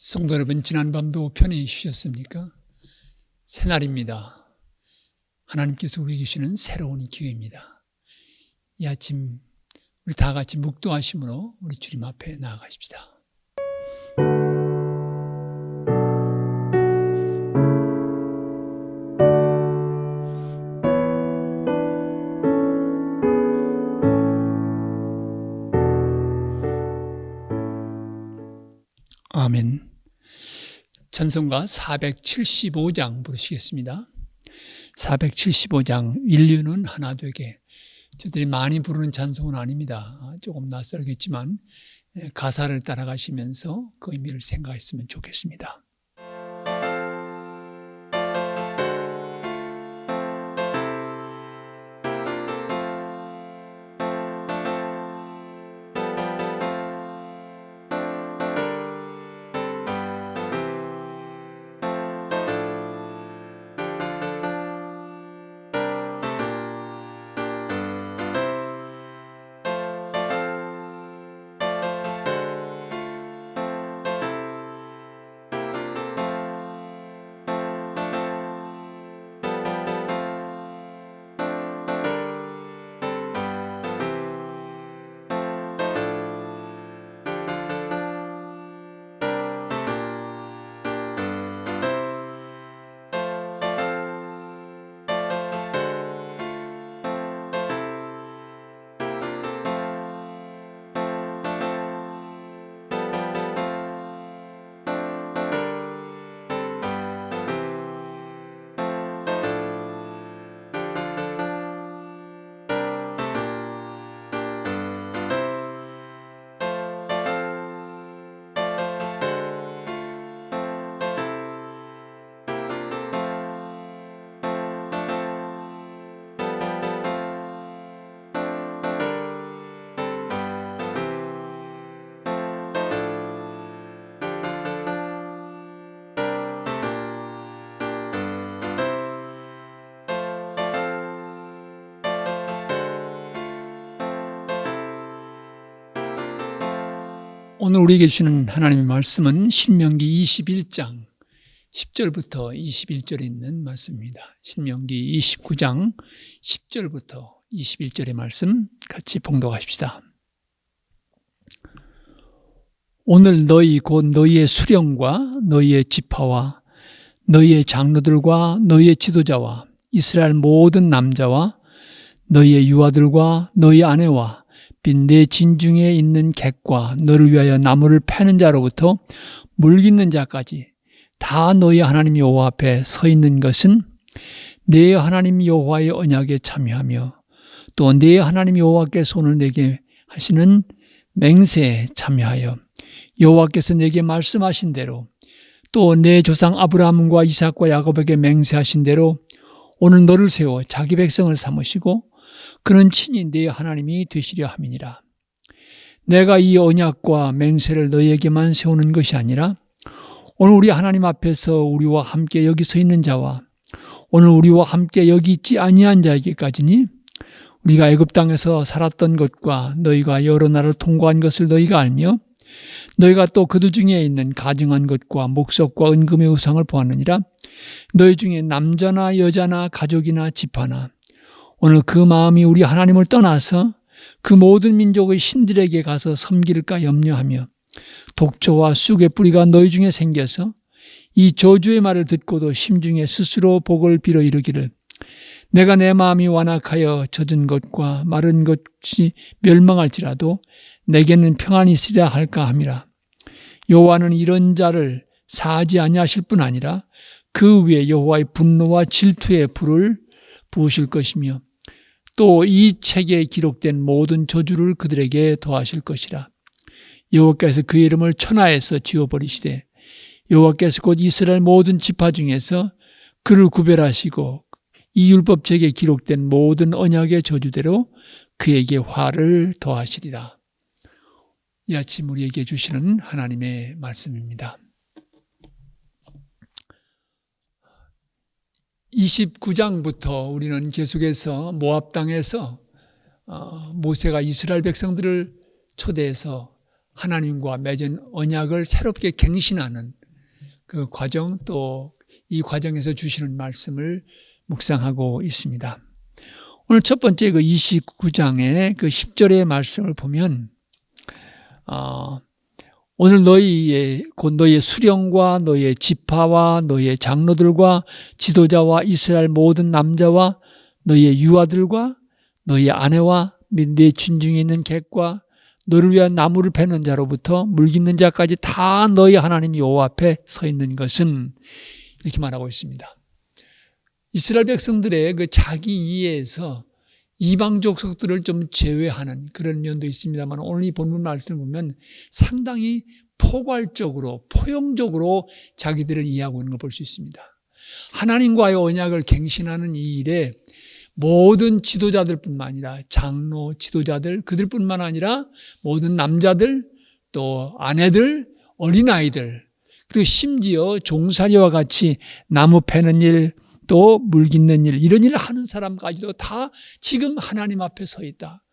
성도 여러분, 지난밤도 편히 쉬셨습니까? 새날입니다. 하나님께서 우리에게 주시는 새로운 기회입니다. 이 아침 우리 다 같이 묵도하심으로 우리 주님 앞에 나아가십시다. 아멘. 찬송가 475장 부르시겠습니다. 475장 인류는 하나 되게. 저들이 많이 부르는 찬송은 아닙니다. 조금 낯설겠지만 가사를 따라가시면서 그 의미를 생각했으면 좋겠습니다. 오늘 우리에게 주시는 하나님의 말씀은 신명기 21장 10절부터 21절에 있는 말씀입니다. 신명기 29장 10절부터 21절의 말씀 같이 봉독하십시다. 오늘 너희 곧 너희의 수령과 너희의 지파와 너희의 장로들과 너희의 지도자와 이스라엘 모든 남자와 너희의 유아들과 너희 아내와 빈 내 진중에 있는 객과 너를 위하여 나무를 패는 자로부터 물 깃는 자까지 다 너희 하나님 여호와 앞에 서 있는 것은 내 하나님 여호와의 언약에 참여하며 또 내 하나님 여호와께서 오늘 내게 하시는 맹세에 참여하여 여호와께서 내게 말씀하신 대로 또 내 조상 아브라함과 이삭과 야곱에게 맹세하신 대로 오늘 너를 세워 자기 백성을 삼으시고 그는 친히 네 하나님이 되시려 함이니라. 내가 이 언약과 맹세를 너희에게만 세우는 것이 아니라 오늘 우리 하나님 앞에서 우리와 함께 여기 서 있는 자와 오늘 우리와 함께 여기 있지 아니한 자에게까지니 우리가 애굽 땅에서 살았던 것과 너희가 여러 나라를 통과한 것을 너희가 알며 너희가 또 그들 중에 있는 가증한 것과 목석과 은금의 우상을 보았느니라. 너희 중에 남자나 여자나 가족이나 지파나 오늘 그 마음이 우리 하나님을 떠나서 그 모든 민족의 신들에게 가서 섬길까 염려하며 독초와 쑥의 뿌리가 너희 중에 생겨서 이 저주의 말을 듣고도 심중에 스스로 복을 빌어 이르기를 내가 내 마음이 완악하여 젖은 것과 마른 것이 멸망할지라도 내게는 평안이 있으리라 할까 함이라. 여호와는 이런 자를 사하지 아니하실 뿐 아니라 그 위에 여호와의 분노와 질투의 불을 부으실 것이며 또 이 책에 기록된 모든 저주를 그들에게 더하실 것이라. 여호와께서 그의 이름을 천하에서 지워버리시되 여호와께서 곧 이스라엘 모든 지파 중에서 그를 구별하시고 이 율법책에 기록된 모든 언약의 저주대로 그에게 화를 더하시리라. 이 아침 우리에게 주시는 하나님의 말씀입니다. 29장부터 우리는 계속해서 모압 땅에서 모세가 이스라엘 백성들을 초대해서 하나님과 맺은 언약을 새롭게 갱신하는 그 과정, 또 이 과정에서 주시는 말씀을 묵상하고 있습니다. 오늘 첫 번째 그 29장의 그 10절의 말씀을 보면 오늘 곧 너희의 수령과 너희의 지파와 너희의 장로들과 지도자와 이스라엘 모든 남자와 너희의 유아들과 너희의 아내와 및 네 진중에 있는 객과 너를 위한 나무를 베는 자로부터 물깃는 자까지 다 너희 하나님 여호와 앞에 서 있는 것은, 이렇게 말하고 있습니다. 이스라엘 백성들의 그 자기 이해에서 이방 족속들을 좀 제외하는 그런 면도 있습니다만, 오늘 이 본문 말씀을 보면 상당히 포괄적으로, 포용적으로 자기들을 이해하고 있는 걸 볼 수 있습니다. 하나님과의 언약을 갱신하는 이 일에 모든 지도자들뿐만 아니라 장로, 지도자들, 그들뿐만 아니라 모든 남자들, 또 아내들, 어린아이들, 그리고 심지어 종살이와 같이 나무 패는 일, 또 물 깃는 일, 이런 일을 하는 사람까지도 다 지금 하나님 앞에 서 있다.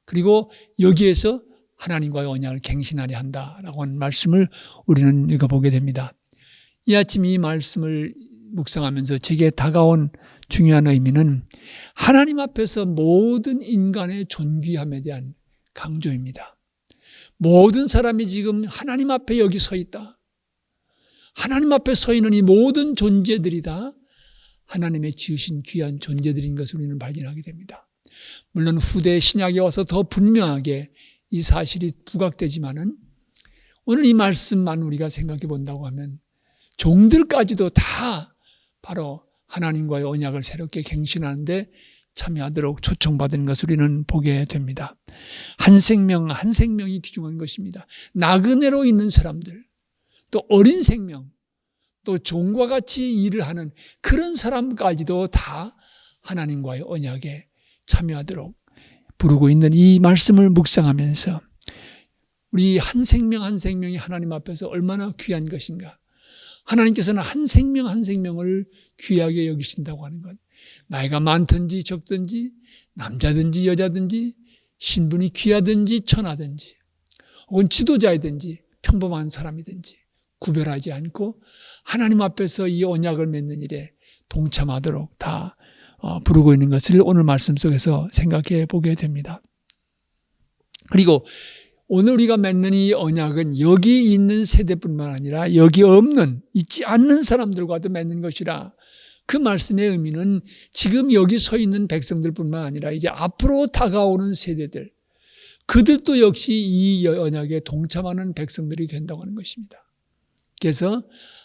그리고 여기에서 하나님과의 언약을 갱신하려 한다라고 하는 말씀을 우리는 읽어보게 됩니다. 이 아침 이 말씀을 묵상하면서 제게 다가온 중요한 의미는 하나님 앞에서 모든 인간의 존귀함에 대한 강조입니다. 모든 사람이 지금 하나님 앞에 여기 서 있다. 하나님 앞에 서 있는 이 모든 존재들이 다 하나님의 지으신 귀한 존재들인 것을 우리는 발견하게 됩니다. 물론 후대 신약에 와서 더 분명하게 이 사실이 부각되지만은 오늘 이 말씀만 우리가 생각해 본다고 하면 종들까지도 다 바로 하나님과의 언약을 새롭게 갱신하는데 참여하도록 초청받은 것을 우리는 보게 됩니다. 한 생명 한 생명이 귀중한 것입니다. 나그네로 있는 사람들, 또 어린 생명, 또 종과 같이 일을 하는 그런 사람까지도 다 하나님과의 언약에 참여하도록 부르고 있는 이 말씀을 묵상하면서 우리 한 생명 한 생명이 하나님 앞에서 얼마나 귀한 것인가. 하나님께서는 한 생명 한 생명을 귀하게 여기신다고 하는 것. 나이가 많든지 적든지, 남자든지 여자든지, 신분이 귀하든지 천하든지, 혹은 지도자이든지 평범한 사람이든지 구별하지 않고 하나님 앞에서 이 언약을 맺는 일에 동참하도록 다 부르고 있는 것을 오늘 말씀 속에서 생각해 보게 됩니다. 그리고 오늘 우리가 맺는 이 언약은 여기 있는 세대뿐만 아니라 여기 없는, 있지 않는 사람들과도 맺는 것이라, 그 말씀의 의미는 지금 여기 서 있는 백성들뿐만 아니라 이제 앞으로 다가오는 세대들, 그들도 역시 이 언약에 동참하는 백성들이 된다고 하는 것입니다. 그래서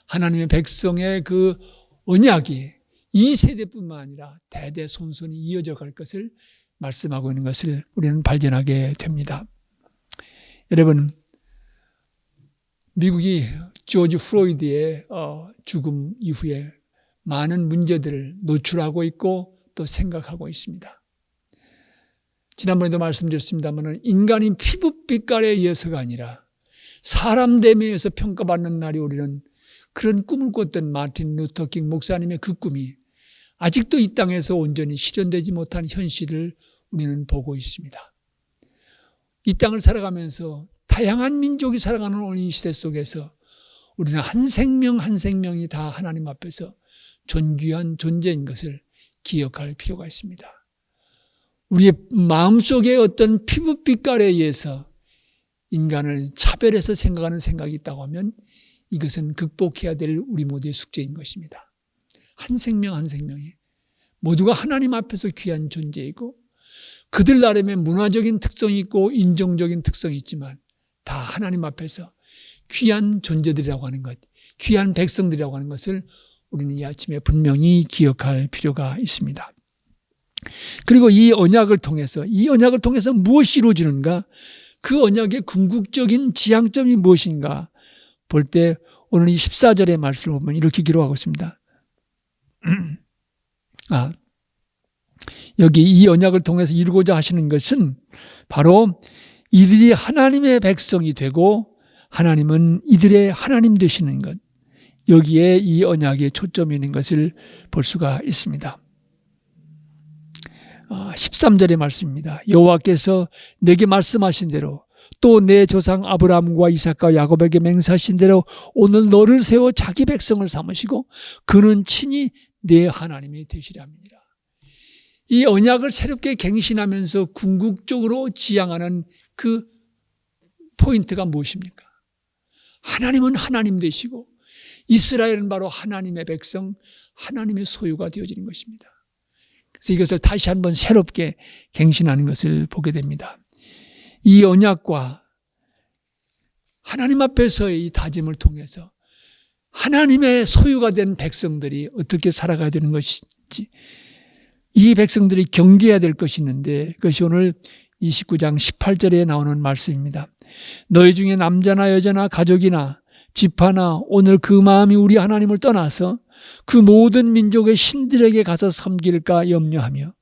하나님의 백성의 그 언약이 이 세대뿐만 아니라 대대손손이 이어져 갈 것을 말씀하고 있는 것을 우리는 발견하게 됩니다. 여러분, 미국이 조지 플로이드의 죽음 이후에 많은 문제들을 노출하고 있고 또 생각하고 있습니다. 지난번에도 말씀드렸습니다만 인간이 피부빛깔에 의해서가 아니라 사람됨에 의해서 평가받는 날이 오리는 그런 꿈을 꿨던 마틴 루터 킹 목사님의 그 꿈이 아직도 이 땅에서 온전히 실현되지 못한 현실을 우리는 보고 있습니다. 이 땅을 살아가면서 다양한 민족이 살아가는 오늘 이 시대 속에서 우리는 한 생명 한 생명이 다 하나님 앞에서 존귀한 존재인 것을 기억할 필요가 있습니다. 우리의 마음속에 어떤 피부빛깔에 의해서 인간을 차별해서 생각하는 생각이 있다고 하면 이것은 극복해야 될 우리 모두의 숙제인 것입니다. 한 생명 한 생명이 모두가 하나님 앞에서 귀한 존재이고 그들 나름의 문화적인 특성이 있고 인종적인 특성이 있지만 다 하나님 앞에서 귀한 존재들이라고 하는 것, 귀한 백성들이라고 하는 것을 우리는 이 아침에 분명히 기억할 필요가 있습니다. 그리고 이 언약을 통해서 무엇이 이루어지는가? 그 언약의 궁극적인 지향점이 무엇인가 볼 때 오늘 이 14절의 말씀을 보면 이렇게 기록하고 있습니다. 여기 이 언약을 통해서 이루고자 하시는 것은 바로 이들이 하나님의 백성이 되고 하나님은 이들의 하나님 되시는 것, 여기에 이 언약의 초점이 있는 것을 볼 수가 있습니다. 13절의 말씀입니다. 여호와께서 내게 말씀하신 대로 또 내 조상 아브라함과 이삭과 야곱에게 맹세하신 대로 오늘 너를 세워 자기 백성을 삼으시고 그는 친히 내 하나님이 되시리라 합니다. 이 언약을 새롭게 갱신하면서 궁극적으로 지향하는 그 포인트가 무엇입니까? 하나님은 하나님 되시고 이스라엘은 바로 하나님의 백성, 하나님의 소유가 되어지는 것입니다. 그래서 이것을 다시 한번 새롭게 갱신하는 것을 보게 됩니다. 이 언약과 하나님 앞에서의 이 다짐을 통해서 하나님의 소유가 된 백성들이 어떻게 살아가야 되는 것인지, 이 백성들이 경계해야 될 것이 있는데 그것이 오늘 29장 18절에 나오는 말씀입니다. 너희 중에 남자나 여자나 가족이나 지파나 오늘 그 마음이 우리 하나님을 떠나서 그 모든 민족의 신들에게 가서 섬길까 염려하며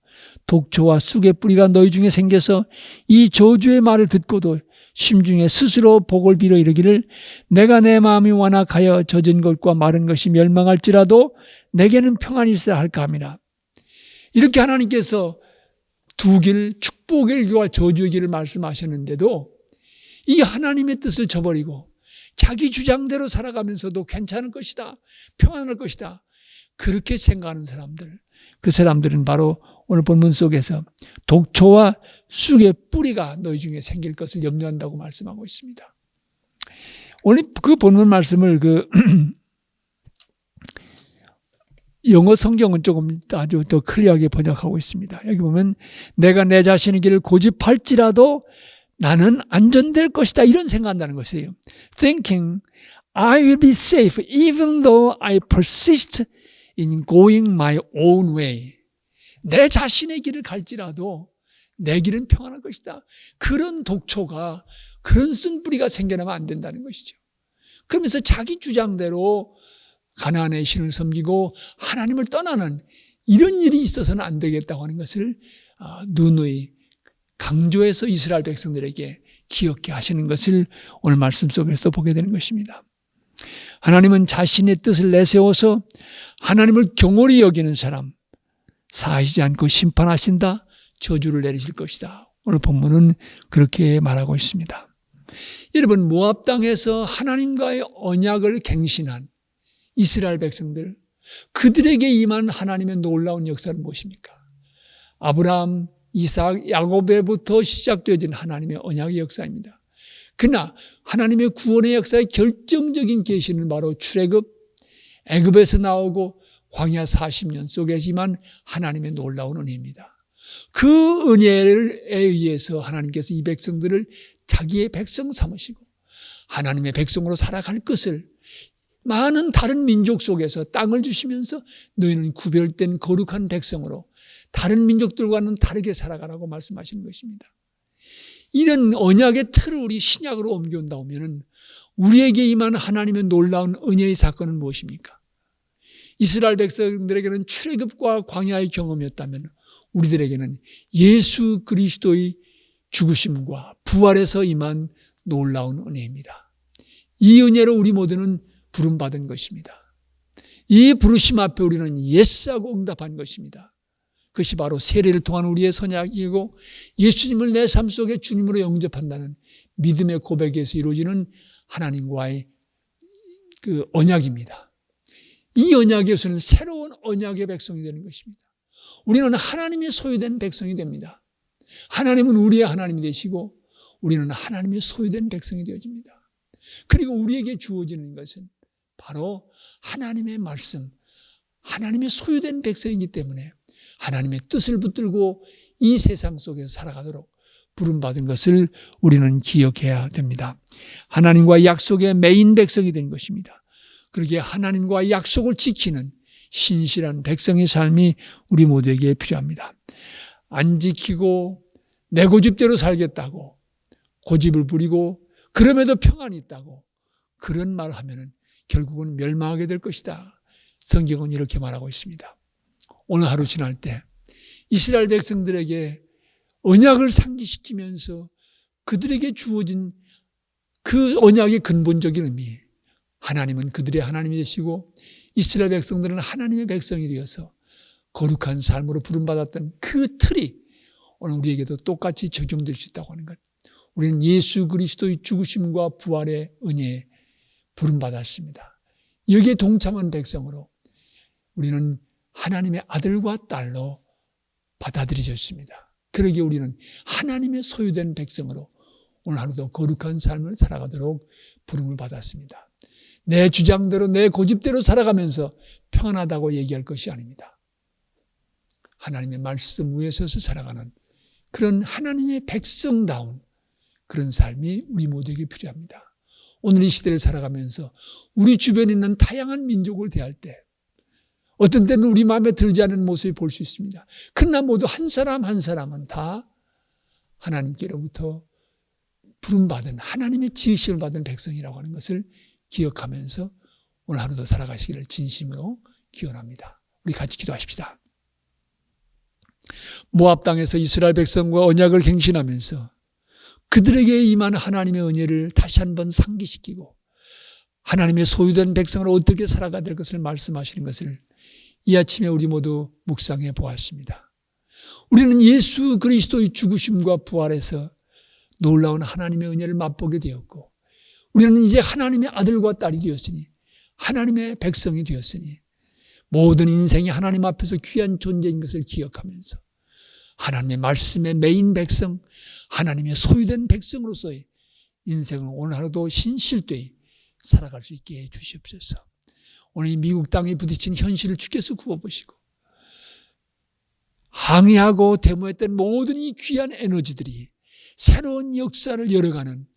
독초와 쑥의 뿌리가 너희 중에 생겨서 이 저주의 말을 듣고도 심중에 스스로 복을 빌어 이르기를 내가 내 마음이 완악하여 젖은 것과 마른 것이 멸망할지라도 내게는 평안이 있어야 할까 함이라. 이렇게 하나님께서 두 길, 축복의 길과 저주의 길을 말씀하셨는데도 이 하나님의 뜻을 저버리고 자기 주장대로 살아가면서도 괜찮을 것이다, 평안할 것이다, 그렇게 생각하는 사람들, 그 사람들은 바로 오늘 본문 속에서 독초와 쑥의 뿌리가 너희 중에 생길 것을 염려한다고 말씀하고 있습니다. 오늘 그 본문 말씀을 영어 성경은 조금 아주 더 클리어하게 번역하고 있습니다. 여기 보면 내가 내 자신의 길을 고집할지라도 나는 안전될 것이다, 이런 생각한다는 것이에요. Thinking I will be safe even though I persist in going my own way. 내 자신의 길을 갈지라도 내 길은 평안할 것이다. 그런 독초가, 그런 쓴뿌리가 생겨나면 안 된다는 것이죠. 그러면서 자기 주장대로 가나안의 신을 섬기고 하나님을 떠나는 이런 일이 있어서는 안 되겠다고 하는 것을 누누이 강조해서 이스라엘 백성들에게 기억해 하시는 것을 오늘 말씀 속에서도 보게 되는 것입니다. 하나님은 자신의 뜻을 내세워서 하나님을 경홀히 여기는 사람 사하시지 않고 심판하신다, 저주를 내리실 것이다. 오늘 본문은 그렇게 말하고 있습니다. 여러분, 모압 땅에서 하나님과의 언약을 갱신한 이스라엘 백성들, 그들에게 임한 하나님의 놀라운 역사는 무엇입니까? 아브라함, 이삭, 야곱에부터 시작되어진 하나님의 언약의 역사입니다. 그러나 하나님의 구원의 역사의 결정적인 계시는 바로 출애굽, 애굽에서 나오고 광야 40년 속에지만 하나님의 놀라운 은혜입니다. 그 은혜에 의해서 하나님께서 이 백성들을 자기의 백성 삼으시고 하나님의 백성으로 살아갈 것을 많은 다른 민족 속에서 땅을 주시면서 너희는 구별된 거룩한 백성으로 다른 민족들과는 다르게 살아가라고 말씀하시는 것입니다. 이런 언약의 틀을 우리 신약으로 옮겨온다 하면 우리에게 임한 하나님의 놀라운 은혜의 사건은 무엇입니까? 이스라엘 백성들에게는 출애굽과 광야의 경험이었다면 우리들에게는 예수 그리스도의 죽으심과 부활에서 임한 놀라운 은혜입니다. 이 은혜로 우리 모두는 부름받은 것입니다. 이 부르심 앞에 우리는 예스하고 응답한 것입니다. 그것이 바로 세례를 통한 우리의 선약이고 예수님을 내 삶 속에 주님으로 영접한다는 믿음의 고백에서 이루어지는 하나님과의 그 언약입니다. 이 언약에서는 새로운 언약의 백성이 되는 것입니다. 우리는 하나님의 소유된 백성이 됩니다. 하나님은 우리의 하나님이 되시고 우리는 하나님의 소유된 백성이 되어집니다. 그리고 우리에게 주어지는 것은 바로 하나님의 말씀, 하나님의 소유된 백성이기 때문에 하나님의 뜻을 붙들고 이 세상 속에서 살아가도록 부름받은 것을 우리는 기억해야 됩니다. 하나님과 약속의 메인 백성이 된 것입니다. 그러기에 하나님과 약속을 지키는 신실한 백성의 삶이 우리 모두에게 필요합니다. 안 지키고 내 고집대로 살겠다고 고집을 부리고 그럼에도 평안이 있다고 그런 말을 하면은 결국은 멸망하게 될 것이다. 성경은 이렇게 말하고 있습니다. 오늘 하루 지날 때 이스라엘 백성들에게 언약을 상기시키면서 그들에게 주어진 그 언약의 근본적인 의미, 하나님은 그들의 하나님이 되시고 이스라엘 백성들은 하나님의 백성이 되어서 거룩한 삶으로 부름받았던 그 틀이 오늘 우리에게도 똑같이 적용될 수 있다고 하는 것. 우리는 예수 그리스도의 죽으심과 부활의 은혜에 부름받았습니다. 여기에 동참한 백성으로 우리는 하나님의 아들과 딸로 받아들여졌습니다. 그러기에 우리는 하나님의 소유된 백성으로 오늘 하루도 거룩한 삶을 살아가도록 부름을 받았습니다. 내 주장대로 내 고집대로 살아가면서 평안하다고 얘기할 것이 아닙니다. 하나님의 말씀 위에 서서 살아가는 그런 하나님의 백성다운 그런 삶이 우리 모두에게 필요합니다. 오늘 이 시대를 살아가면서 우리 주변에 있는 다양한 민족을 대할 때 어떤 때는 우리 마음에 들지 않은 모습을 볼 수 있습니다. 그러나 모두 한 사람 한 사람은 다 하나님께로부터 부름받은 하나님의 지으심을 받은 백성이라고 하는 것을 기억하면서 오늘 하루도 살아가시기를 진심으로 기원합니다. 우리 같이 기도하십시다. 모압 땅에서 이스라엘 백성과 언약을 갱신하면서 그들에게 임한 하나님의 은혜를 다시 한번 상기시키고 하나님의 소유된 백성으로 어떻게 살아가야 될 것을 말씀하시는 것을 이 아침에 우리 모두 묵상해 보았습니다. 우리는 예수 그리스도의 죽으심과 부활에서 놀라운 하나님의 은혜를 맛보게 되었고 우리는 이제 하나님의 아들과 딸이 되었으니 하나님의 백성이 되었으니 모든 인생이 하나님 앞에서 귀한 존재인 것을 기억하면서 하나님의 말씀에 매인 백성, 하나님의 소유된 백성으로서의 인생을 오늘 하루도 신실되이 살아갈 수 있게 해 주시옵소서. 오늘 이 미국 땅에 부딪힌 현실을 주께서 구워보시고 항의하고 데모했던 모든 이 귀한 에너지들이 새로운 역사를 열어가는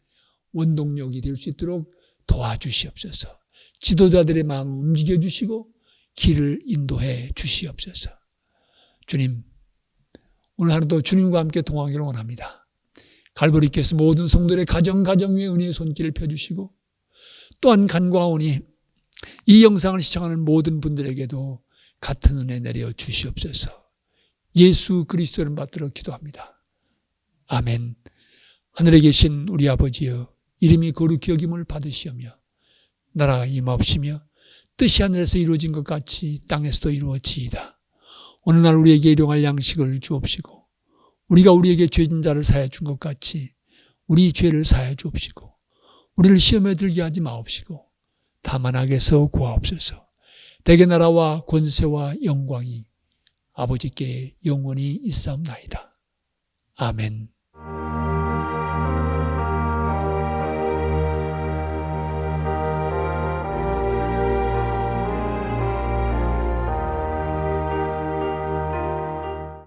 원동력이 될 수 있도록 도와주시옵소서. 지도자들의 마음을 움직여주시고 길을 인도해 주시옵소서. 주님, 오늘 하루도 주님과 함께 동행하기를 원합니다. 갈보리께서 모든 성도들의 가정 위에 은혜의 손길을 펴주시고 또한 간과하오니 이 영상을 시청하는 모든 분들에게도 같은 은혜 내려 주시옵소서. 예수 그리스도를 받들어 기도합니다. 아멘. 하늘에 계신 우리 아버지여, 이름이 거룩히 여김을 받으시오며 나라가 임하옵시며 뜻이 하늘에서 이루어진 것 같이 땅에서도 이루어지이다. 오늘날 우리에게 일용할 양식을 주옵시고 우리가 우리에게 죄진 자를 사하여 준 것 같이 우리 죄를 사하여 주옵시고 우리를 시험에 들게 하지 마옵시고 다만 악에서 구하옵소서. 대개 나라와 권세와 영광이 아버지께 영원히 있사옵나이다. 아멘.